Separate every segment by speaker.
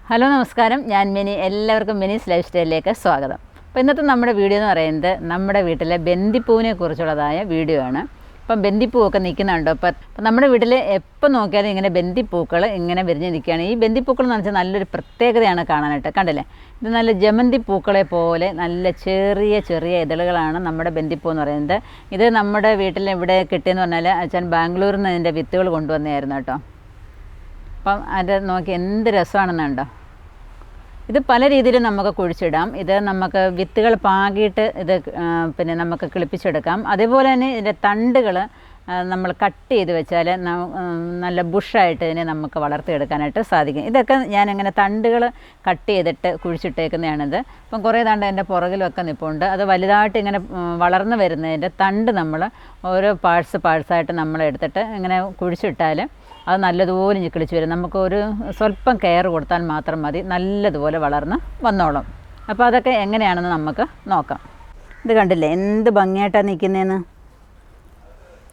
Speaker 1: Hello നമസ്കാരം, ഞാൻ mini. എല്ലാവർക്കും മിനീസ് ലൈഫ് സ്റ്റൈലിലേക്ക് സ്വാഗതം. അപ്പോൾ ഇന്നത്തെ നമ്മുടെ വീഡിയോ എന്ന് പറയുന്നത് നമ്മുടെ വീട്ടിലെ ബന്ദിപ്പൂവിനെ കുറിച്ചുള്ളതായ വീഡിയോ ആണ്. അപ്പം ബന്ദിപ്പൂവൊക്കെ നിൽക്കുന്നുണ്ടോ? അപ്പം നമ്മുടെ വീട്ടിൽ എപ്പോൾ നോക്കിയാലും ഇങ്ങനെ ബന്ദിപ്പൂക്കൾ ഇങ്ങനെ വിരിഞ്ഞ് നിൽക്കുകയാണ്. ഈ ബന്ദിപ്പൂക്കൾ എന്ന് വെച്ചാൽ നല്ലൊരു പ്രത്യേകതയാണ് കാണാനായിട്ട്. കണ്ടില്ലേ, ഇത് നല്ല ജമന്തി പൂക്കളെ പോലെ നല്ല ചെറിയ ചെറിയ ഇതളുകളാണ് നമ്മുടെ ബന്ദിപ്പൂ എന്ന് പറയുന്നത്. ഇത് നമ്മുടെ വീട്ടിൽ ഇവിടെ കിട്ടിയെന്ന് പറഞ്ഞാൽ അച്ഛൻ ബാംഗ്ലൂരിൽ നിന്ന് ഇതിൻ്റെ വിത്തുകൾ കൊണ്ടുവന്നായിരുന്നു കേട്ടോ. അപ്പം അത് നോക്കി എന്ത് രസമാണെന്നുണ്ടോ. ഇത് പല രീതിയിലും നമുക്ക് കുഴിച്ചിടാം. ഇത് നമുക്ക് വിത്തുകൾ പാകിയിട്ട് ഇത് പിന്നെ നമുക്ക് കിളിപ്പിച്ചെടുക്കാം. അതേപോലെ തന്നെ ഇതിൻ്റെ തണ്ടുകൾ നമ്മൾ കട്ട് ചെയ്ത് വെച്ചാൽ നല്ല ബുഷായിട്ട് ഇതിനെ നമുക്ക് വളർത്തിയെടുക്കാനായിട്ട് സാധിക്കും. ഇതൊക്കെ ഞാനിങ്ങനെ തണ്ടുകൾ കട്ട് ചെയ്തിട്ട് കുഴിച്ചിട്ടേക്കുന്നതാണിത്. അപ്പം കുറേ തണ്ട് എൻ്റെ പുറകിലൊക്കെ നിൽപ്പുണ്ട്. അത് വലുതായിട്ട് ഇങ്ങനെ വളർന്നു വരുന്നതിൻ്റെ തണ്ട് നമ്മൾ ഓരോ പാഴ്സായിട്ട് നമ്മൾ എടുത്തിട്ട് ഇങ്ങനെ കുഴിച്ചിട്ടാൽ അത് നല്ലതുപോലെ കിളിച്ച് വരും. നമുക്കൊരു സ്വല്പം കെയർ കൊടുത്താൽ മാത്രം മതി, നല്ലതുപോലെ വളർന്ന് വന്നോളും. അപ്പോൾ അതൊക്കെ എങ്ങനെയാണെന്ന് നമുക്ക് നോക്കാം. ഇത് കണ്ടില്ലേ എന്ത് ഭംഗിയായിട്ടാണ് നിൽക്കുന്നതെന്ന്.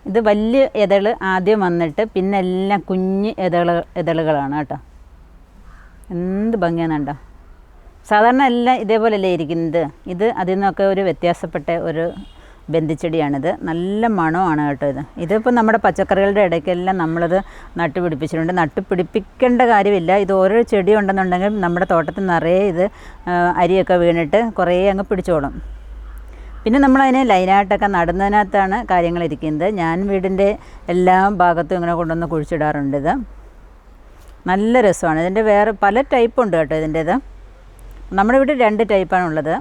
Speaker 1: ഇത് വലിയ ഇതൾ ആദ്യം വന്നിട്ട് പിന്നെ എല്ലാം കുഞ്ഞ് ഇതളുകളാണ് കേട്ടോ. എന്ത് ഭംഗിയാണെന്നുണ്ടോ. സാധാരണ എല്ലാം ഇതേപോലെയല്ലേ ഇരിക്കുന്നത്. ഇത് അതിൽ നിന്നൊക്കെ ഒരു വ്യത്യാസപ്പെട്ട ഒരു ബന്ദിച്ചെടിയാണിത്. നല്ല മണമാണ് കേട്ടോ. ഇതിപ്പോൾ നമ്മുടെ പച്ചക്കറികളുടെ ഇടയ്ക്കെല്ലാം നമ്മളത് നട്ടുപിടിപ്പിച്ചിട്ടുണ്ട്. നട്ടുപിടിപ്പിക്കേണ്ട കാര്യമില്ല. ഇത് ഓരോ ചെടി ഉണ്ടെന്നുണ്ടെങ്കിൽ നമ്മുടെ തോട്ടത്തിൽ നിറയെ ഇത് അരിയൊക്കെ വീണിട്ട് കുറേ അങ്ങ് പിടിച്ചോളും. പിന്നെ നമ്മളതിനെ ലൈനായിട്ടൊക്കെ നടുന്നതിനകത്താണ് കാര്യങ്ങളിരിക്കുന്നത്. ഞാൻ വീടിൻ്റെ എല്ലാ ഭാഗത്തും ഇങ്ങനെ കൊണ്ടുവന്ന് കുഴിച്ചിടാറുണ്ട്. ഇത് നല്ല രസമാണ്. ഇതിൻ്റെ വേറെ പല ടൈപ്പുണ്ട് കേട്ടോ. ഇതിൻ്റേത് നമ്മുടെ ഇവിടെ 2 ടൈപ്പാണുള്ളത്.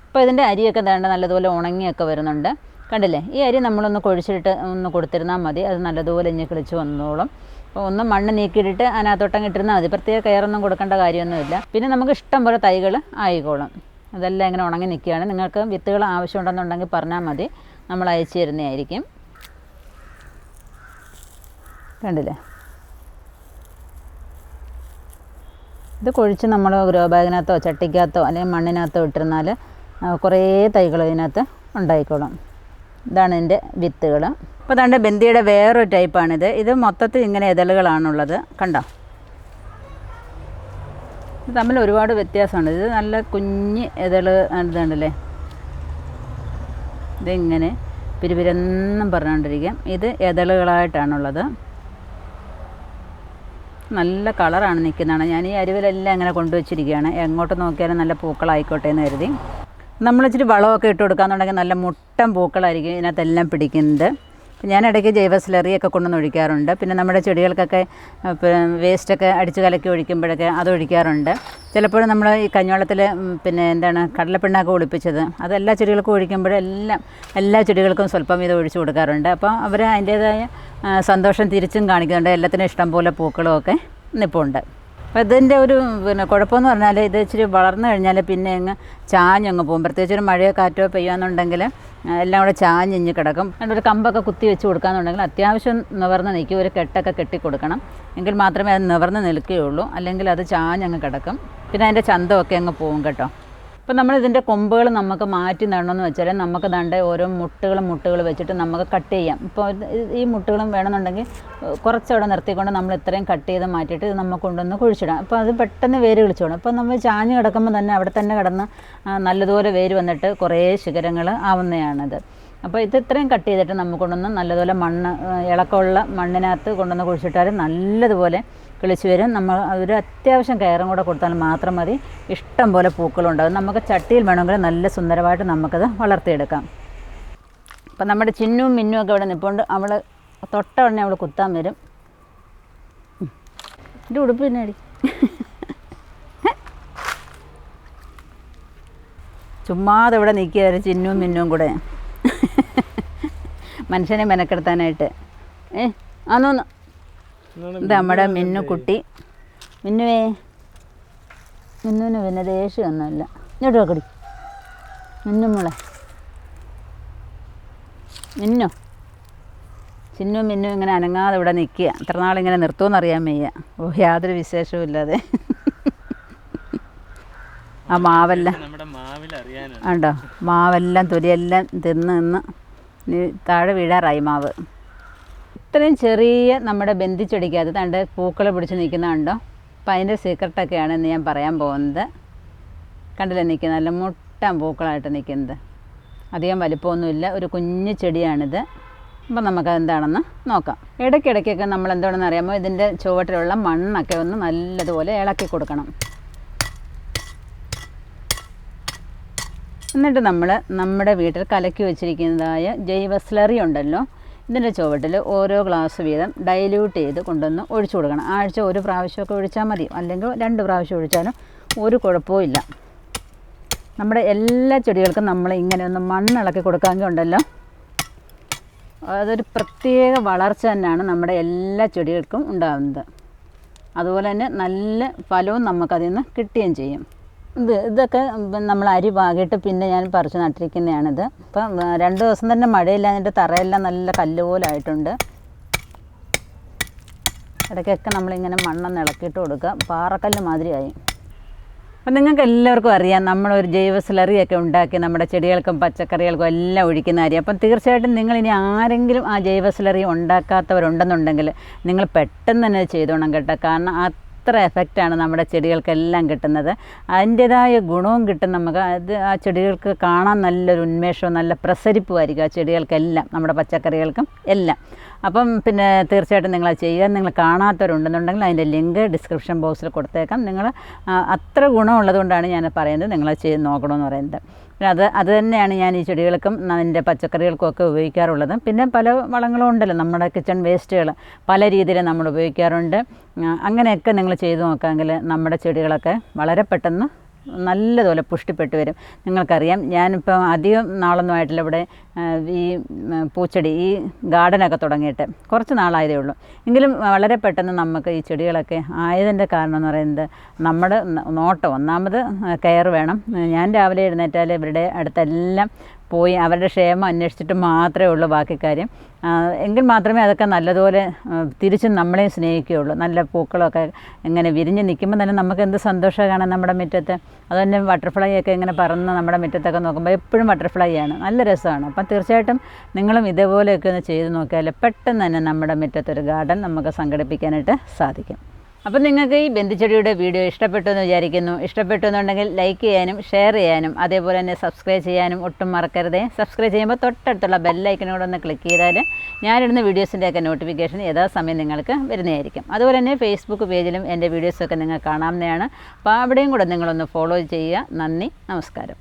Speaker 1: അപ്പോൾ ഇതിൻ്റെ അരിയൊക്കെ വേണ്ട നല്ലതുപോലെ ഉണങ്ങിയൊക്കെ വരുന്നുണ്ട്. കണ്ടില്ലേ, ഈ അരി നമ്മളൊന്ന് കുഴിച്ചിട്ട് ഒന്ന് കൊടുത്തിരുന്നാൽ മതി. അത് നല്ലതുപോലെ ഇഞ്ഞ് കിളിച്ച് വന്നോളും. അപ്പോൾ ഒന്ന് മണ്ണ് നീക്കിയിട്ടിട്ട് അതിനകത്തോട്ടങ്ങ് ഇട്ടിരുന്നാൽ മതി. പ്രത്യേക കെയറൊന്നും കൊടുക്കേണ്ട കാര്യമൊന്നുമില്ല. പിന്നെ നമുക്ക് ഇഷ്ടം പോലെ തൈകൾ ആയിക്കോളും. അതെല്ലാം ഇങ്ങനെ ഉണങ്ങി നിൽക്കുകയാണ്. നിങ്ങൾക്ക് വിത്തുകൾ ആവശ്യമുണ്ടെന്നുണ്ടെങ്കിൽ പറഞ്ഞാൽ മതി, നമ്മൾ അയച്ചു തരുന്നതായിരിക്കും. കണ്ടില്ലേ, ഇത് കുഴിച്ച് നമ്മൾ ഗ്രോ ബാഗിനകത്തോ ചട്ടിക്കകത്തോ അല്ലെങ്കിൽ മണ്ണിനകത്തോ ഇട്ടിരുന്നാൽ കുറേ തൈകൾ ഇതിനകത്ത് ഉണ്ടായിക്കോളും. ഇതാണ് ഇതിൻ്റെ വിത്തുകൾ. അപ്പോൾ അതാണ്ട് ബന്ദിയുടെ വേറൊരു ടൈപ്പാണിത്. ഇത് മൊത്തത്തിൽ ഇങ്ങനെ ഇതളുകളാണുള്ളത്. കണ്ടോ, ഇത് തമ്മിൽ ഒരുപാട് വ്യത്യാസമുണ്ട്. ഇത് നല്ല കുഞ്ഞ് ഇതള് ഇതുണ്ടല്ലേ, ഇതിങ്ങനെ പിരിപിരെന്നും പറഞ്ഞുകൊണ്ടിരിക്കും. ഇത് ഇതളുകളായിട്ടാണുള്ളത്. നല്ല കളറാണ് നിൽക്കുന്നതാണ്. ഞാൻ ഈ അരുവിലെല്ലാം ഇങ്ങനെ കൊണ്ടുവച്ചിരിക്കുകയാണ്. എങ്ങോട്ട് നോക്കിയാലും നല്ല പൂക്കളായിക്കോട്ടെ എന്ന് കരുതി. നമ്മൾ ഇച്ചിരി വളമൊക്കെ ഇട്ട് കൊടുക്കാമെന്നുണ്ടെങ്കിൽ നല്ല മുട്ടൻ പൂക്കളായിരിക്കും ഇതിനകത്തെല്ലാം പിടിക്കുന്നത്. ഞാൻ ഇടയ്ക്ക് ജൈവ സ്ലറിയൊക്കെ കൊണ്ടുവന്ന് ഒഴിക്കാറുണ്ട്. പിന്നെ നമ്മുടെ ചെടികൾക്കൊക്കെ വേസ്റ്റൊക്കെ അടിച്ച് കലക്കി ഒഴിക്കുമ്പോഴൊക്കെ അതൊഴിക്കാറുണ്ട്. ചിലപ്പോഴും നമ്മൾ ഈ കഞ്ഞിവെള്ളത്തിൽ പിന്നെ കടലപ്പിണ്ണാക്ക് ഒളിപ്പിച്ചത് അത് എല്ലാ ചെടികൾക്കും ഒഴിക്കുമ്പോഴെല്ലാം എല്ലാ ചെടികൾക്കും സ്വല്പം ഇത് ഒഴിച്ചു കൊടുക്കാറുണ്ട്. അപ്പോൾ അവർ അതിൻ്റേതായ സന്തോഷം തിരിച്ചും കാണിക്കുന്നുണ്ട്. എല്ലാത്തിനും ഇഷ്ടം പോലെ പൂക്കളും ഒക്കെ നിൽപ്പുണ്ട്. അപ്പോൾ ഇതിൻ്റെ ഒരു കുഴപ്പമെന്ന് പറഞ്ഞാൽ ഇത് ഇച്ചിരി വളർന്നു കഴിഞ്ഞാൽ പിന്നെ അങ്ങ് ചാഞ്ഞങ്ങ് പോകും. പ്രത്യേകിച്ച് ഒരു മഴയോ കാറ്റോ പെയ്യുകയെന്നുണ്ടെങ്കിൽ എല്ലാം കൂടെ ചാഞ്ഞിഞ്ഞ് കിടക്കും. അതിൻ്റെ കമ്പൊക്കെ കുത്തി വെച്ച് കൊടുക്കുകയെന്നുണ്ടെങ്കിൽ അത്യാവശ്യം നിവർന്ന് നിൽക്കും. ഒരു കെട്ടൊക്കെ കെട്ടി കൊടുക്കണം, എങ്കിൽ മാത്രമേ അത് നിവർന്ന് നിൽക്കുകയുള്ളൂ. അല്ലെങ്കിൽ അത് ചാഞ്ഞങ്ങ് കിടക്കും. പിന്നെ അതിൻ്റെ ചന്തമൊക്കെ അങ്ങ് പോകും കേട്ടോ. അപ്പോൾ നമ്മളിതിൻ്റെ കൊമ്പുകൾ നമുക്ക് മാറ്റി നടണമെന്ന് വെച്ചാൽ നമുക്ക് ദാണ്ട് ഓരോ മുട്ടുകൾ വെച്ചിട്ട് നമുക്ക് കട്ട് ചെയ്യാം. ഇപ്പോൾ ഈ മുട്ടുകളും വേണമെന്നുണ്ടെങ്കിൽ കുറച്ചവിടെ നിർത്തിക്കൊണ്ട് നമ്മൾ ഇത്രയും കട്ട് ചെയ്ത് മാറ്റിയിട്ട് ഇത് നമുക്ക് കൊണ്ടുവന്ന് കുഴിച്ചിടാം. അപ്പോൾ അത് പെട്ടെന്ന് വേര് കിളിച്ചോളും. അപ്പോൾ നമ്മൾ ചാഞ്ഞ് കിടക്കുമ്പോൾ തന്നെ അവിടെ തന്നെ കിടന്ന് നല്ലതുപോലെ വേര് വന്നിട്ട് കുറേ ശിഖരങ്ങൾ ആവുന്നതാണത്. അപ്പോൾ ഇത് ഇത്രയും കട്ട് ചെയ്തിട്ട് നമുക്ക് കൊണ്ടുവന്ന് നല്ലതുപോലെ മണ്ണ് ഇളക്കമുള്ള മണ്ണിനകത്ത് കൊണ്ടുവന്ന് കുഴിച്ചിട്ടാൽ നല്ലതുപോലെ കിളിച്ച് വരും. നമ്മൾ ഒരു അത്യാവശ്യം കെയറും കൂടെ കൊടുത്താൽ മാത്രം മതി, ഇഷ്ടം പോലെ പൂക്കളുണ്ടാകും. നമുക്ക് ചട്ടിയിൽ വേണമെങ്കിൽ നല്ല സുന്ദരമായിട്ട് നമുക്കത് വളർത്തിയെടുക്കാം. അപ്പം നമ്മുടെ ചിന്നും മിന്നും ഒക്കെ ഇവിടെ നിൽപ്പുണ്ട്. അവൾ തൊട്ട ഉടനെ അവൾ കുത്താൻ വരും. എൻ്റെ ഉടുപ്പ് തന്നെ അടി ചുമ്മാതെ ഇവിടെ നിൽക്കുകയായിരുന്നു ചിന്നും മിന്നും കൂടെ മനുഷ്യനെ മെനക്കെടുത്താനായിട്ട്. ആന്നോന്ന് ഇത് നമ്മുടെ മിന്നുകുട്ടി. മിന്നുവിന് പിന്നെ ദേഷ്യമൊന്നുമില്ല. ഇങ്ങോട്ട് വെക്കടി മിന്നുമോളെ. ചിന്നും മിന്നും ഇങ്ങനെ അനങ്ങാതെ ഇവിടെ നിൽക്കുക. എത്ര നാളിങ്ങനെ നിർത്തുമെന്നറിയാൻ വയ്യ. യാതൊരു വിശേഷവും ഇല്ലാതെ. ആ മാവെല്ലാം ഉണ്ടോ, മാവെല്ലാം തൊലിയെല്ലാം തിന്ന് താഴെ വീഴാറായി മാവ്. ഇത്രയും ചെറിയ നമ്മുടെ ബന്ദിച്ചെടിക്കകത്ത് തണ്ട് പൂക്കൾ പിടിച്ച് നിൽക്കുന്നുണ്ടോ. അപ്പോൾ അതിൻ്റെ സീക്രട്ടൊക്കെയാണ് ഇന്ന് ഞാൻ പറയാൻ പോകുന്നത്. കണ്ടില്ലേ നിൽക്കുന്നത്, നല്ല മുട്ടൻ പൂക്കളായിട്ട് നിൽക്കുന്നത്. അധികം വലിപ്പമൊന്നുമില്ല, ഒരു കുഞ്ഞു ചെടിയാണിത്. അപ്പം നമുക്കതെന്താണെന്ന് നോക്കാം. ഇടയ്ക്കിടയ്ക്കൊക്കെ നമ്മൾ എന്താണെന്ന് അറിയാമോ, ഇതിൻ്റെ ചുവട്ടിലുള്ള മണ്ണൊക്കെ ഒന്ന് നല്ലതുപോലെ ഇളക്കി കൊടുക്കണം. എന്നിട്ട് നമ്മൾ നമ്മുടെ വീട്ടിൽ കലക്കി വെച്ചിരിക്കുന്നതായ ജൈവ സ്ലറി ഉണ്ടല്ലോ, ഇതിൻ്റെ ചുവട്ടിൽ ഓരോ ഗ്ലാസ് വീതം ഡൈല്യൂട്ട് ചെയ്ത് കൊണ്ടുവന്ന് ഒഴിച്ചു കൊടുക്കണം. ആഴ്ച ഒരു പ്രാവശ്യമൊക്കെ ഒഴിച്ചാൽ മതി, അല്ലെങ്കിൽ 2 പ്രാവശ്യം ഒഴിച്ചാലും ഒരു കുഴപ്പവും ഇല്ല. നമ്മുടെ എല്ലാ ചെടികൾക്കും നമ്മൾ ഇങ്ങനെ ഒന്ന് മണ്ണിളക്കി കൊടുക്കാമെങ്കിൽ ഉണ്ടല്ലോ, അതൊരു പ്രത്യേക വളർച്ച തന്നെയാണ് നമ്മുടെ എല്ലാ ചെടികൾക്കും ഉണ്ടാകുന്നത്. അതുപോലെ തന്നെ നല്ല ഫലവും നമുക്കതിൽ നിന്ന് കിട്ടുകയും ചെയ്യും. ഇതൊക്കെ നമ്മൾ അരി പാകിയിട്ട് പിന്നെ ഞാൻ പറിച്ച് നട്ടിരിക്കുന്നതാണിത്. ഇപ്പം 2 ദിവസം തന്നെ മഴയില്ല, അതിൻ്റെ തറയെല്ലാം നല്ല കല്ല് പോലായിട്ടുണ്ട്. ഇടയ്ക്കൊക്കെ നമ്മളിങ്ങനെ മണ്ണൊന്ന് ഇളക്കിയിട്ട് കൊടുക്കുക, പാറക്കല്ല് മാതിരിയായി. അപ്പം നിങ്ങൾക്ക് എല്ലാവർക്കും അറിയാം, നമ്മളൊരു ജൈവ സ്ലറിയൊക്കെ ഉണ്ടാക്കി നമ്മുടെ ചെടികൾക്കും പച്ചക്കറികൾക്കും എല്ലാം ഒഴിക്കുന്ന കാര്യം. അപ്പം തീർച്ചയായിട്ടും നിങ്ങളിനി ആരെങ്കിലും ആ ജൈവ സ്ലറി ഉണ്ടാക്കാത്തവരുണ്ടെന്നുണ്ടെങ്കിൽ നിങ്ങൾ പെട്ടെന്ന് തന്നെ ചെയ്തോണം കേട്ടോ. കാരണം അത്ര എഫക്റ്റാണ് നമ്മുടെ ചെടികൾക്കെല്ലാം കിട്ടുന്നത്. അതിൻ്റേതായ ഗുണവും കിട്ടും നമുക്ക്. അത് ആ ചെടികൾക്ക് കാണാൻ നല്ലൊരു ഉന്മേഷവും നല്ല പ്രസരിപ്പുമായിരിക്കും ആ ചെടികൾക്കെല്ലാം, നമ്മുടെ പച്ചക്കറികൾക്കും എല്ലാം. അപ്പം പിന്നെ തീർച്ചയായിട്ടും നിങ്ങളത് ചെയ്യുക. നിങ്ങൾ കാണാത്തവരുണ്ടെന്നുണ്ടെങ്കിൽ അതിൻ്റെ ലിങ്ക് ഡിസ്ക്രിപ്ഷൻ ബോക്സിൽ കൊടുത്തേക്കാം. നിങ്ങൾ അത്ര ഗുണമുള്ളതുകൊണ്ടാണ് ഞാൻ പറയുന്നത് നിങ്ങളത് ചെയ്ത് നോക്കണമെന്ന് പറയുന്നത്. പിന്നെ അത് തന്നെയാണ് ഞാൻ ഈ ചെടികൾക്കും എൻ്റെ പച്ചക്കറികൾക്കും ഒക്കെ ഉപയോഗിക്കാറുള്ളത്. പിന്നെ പല വളങ്ങളും ഉണ്ടല്ലോ, നമ്മുടെ കിച്ചൺ വേസ്റ്റുകൾ പല രീതിയിൽ നമ്മൾ ഉപയോഗിക്കാറുണ്ട്. അങ്ങനെയൊക്കെ നിങ്ങൾ ചെയ്ത് നോക്കാമെങ്കിൽ നമ്മുടെ ചെടികളൊക്കെ വളരെ പെട്ടെന്ന് നല്ലതുപോലെ പുഷ്ടിപ്പെട്ട് വരും. നിങ്ങൾക്കറിയാം, ഞാനിപ്പോൾ അധികം നാളൊന്നും ആയിട്ടില്ല ഇവിടെ ഈ പൂച്ചെടി ഈ ഗാർഡനൊക്കെ തുടങ്ങിയിട്ട് കുറച്ച് നാളായതേ ഉള്ളൂ. എങ്കിലും വളരെ പെട്ടെന്ന് നമുക്ക് ഈ ചെടികളൊക്കെ ആയതിൻ്റെ കാരണം എന്ന് പറയുന്നത് നമ്മുടെ നോട്ടം, ഒന്നാമത് കെയർ വേണം. ഞാൻ രാവിലെ എഴുന്നേറ്റാൽ ഇവരുടെ അടുത്തെല്ലാം പോയി അവരുടെ ക്ഷേമം അന്വേഷിച്ചിട്ട് മാത്രമേ ഉള്ളൂ ബാക്കി കാര്യം. എങ്കിൽ മാത്രമേ അതൊക്കെ നല്ലതുപോലെ തിരിച്ചും നമ്മളെയും സ്നേഹിക്കുകയുള്ളൂ. നല്ല പൂക്കളൊക്കെ ഇങ്ങനെ വിരിഞ്ഞ് നിൽക്കുമ്പോൾ തന്നെ നമുക്ക് എന്ത് സന്തോഷമാണ് കാണാൻ നമ്മുടെ മുറ്റത്ത്. അതുതന്നെ ബട്ടർഫ്ലൈ ഒക്കെ ഇങ്ങനെ പറന്ന് നമ്മുടെ മുറ്റത്തൊക്കെ നോക്കുമ്പോൾ എപ്പോഴും ബട്ടർഫ്ലൈ ആണ്, നല്ല രസമാണ്. അപ്പം തീർച്ചയായിട്ടും നിങ്ങളും ഇതേപോലെയൊക്കെ ഒന്ന് ചെയ്ത് നോക്കിയാൽ പെട്ടെന്ന് തന്നെ നമ്മുടെ മുറ്റത്തൊരു ഗാർഡൻ നമുക്ക് സംഘടിപ്പിക്കാനായിട്ട് സാധിക്കും. അപ്പം നിങ്ങൾക്ക് ഈ ബന്ധിച്ചെടിയുടെ വീഡിയോ ഇഷ്ടപ്പെട്ടു എന്ന് വിചാരിക്കുന്നു. ഇഷ്ടപ്പെട്ടു എന്നുണ്ടെങ്കിൽ ലൈക്ക് ചെയ്യാനും ഷെയർ ചെയ്യാനും അതേപോലെ തന്നെ സബ്സ്ക്രൈബ് ചെയ്യാനും ഒട്ടും മറക്കരുതേ. സബ്സ്ക്രൈബ് ചെയ്യുമ്പോൾ തൊട്ടടുത്തുള്ള ബെല്ലൈക്കനോട് ഒന്ന് ക്ലിക്ക് ചെയ്താൽ ഞാനിടുന്ന വീഡിയോസിൻ്റെയൊക്കെ നോട്ടിഫിക്കേഷൻ യഥാസമയം നിങ്ങൾക്ക് വരുന്നതായിരിക്കും. അതുപോലെ തന്നെ ഫേസ്ബുക്ക് പേജിലും എൻ്റെ വീഡിയോസൊക്കെ നിങ്ങൾക്ക് കാണാവുന്നതാണ്. അപ്പോൾ അവിടെയും കൂടെ നിങ്ങളൊന്ന് ഫോളോ ചെയ്യുക. നന്ദി, നമസ്കാരം.